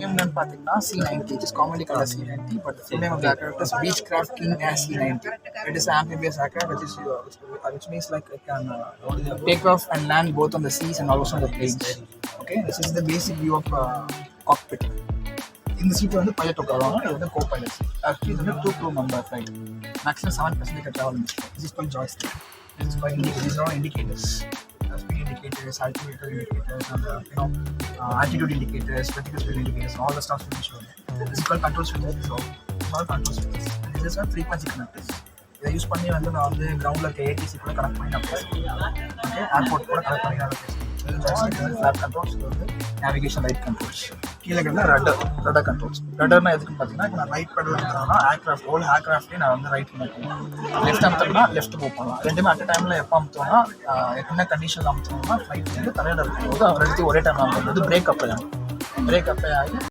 என்னன்னு பார்த்தீங்கன்னா C90, it is commonly called as C90, but the full name of the aircraft is Beechcraft King Air C90. It is an amphibious aircraft which means like it can take off and land both on the seas and also on the plains. Okay, this is the basic view of cockpit. In the seat வந்து pilot உட்காருவாங்க, இது வந்து co-pilot seat. Actually இது வந்து 2 crew members, right? Maximum 7 passenger can travel in this flight. This is called joystick. This is called these are all indicators. Speed indicators, altimeter indicators, and altitude indicators, vertical speed indicators, all the stuff will be shown. This is called control switches. So all control switches. And this is a frequency connectors. இதை use பண்ணி வந்து நான் வந்து கிரவுண்டில் இருக்க ADC கூட connect பண்ணி நான் பேசுவேன். ஓகே, ஏர்போர்ட் கூட கனெக்ட் பண்ணி நான் பேசுவேன். ஃபிளாப் கண்ட்ரோல்ஸ், இது வந்து நேவிகேஷன் லைட் கண்ட்ரோல்ஸ். கீழே கிட்ட ரட்டர் கண்ட்ரோல்ஸ். ரட்டர்னா எதுக்குன்னு பார்த்தீங்கன்னா, இப்போ நான் ரைட் பெடல் அமுத்துறேன்னா ஏர்க்ராஃப்ட் ஹோல் ஏர்க்ராஃப்ட்லேயே நான் வந்து ரைட் பண்ணிக்கலாம். லெஃப்ட் அமுத்துறேன்னா லெஃப்ட் மூவ் பண்ணலாம். ரெண்டுமே அட் டைமில் எப்போ அமுத்தோம்னா, என்ன கண்டிஷனில் அமுத்தோம்னா ஃப்ளைட் வந்து தலையில் இருக்கும்போது அவர் எடுத்து ஒரே டைம் அமுத்துறது பிரேக் அப் ஆகி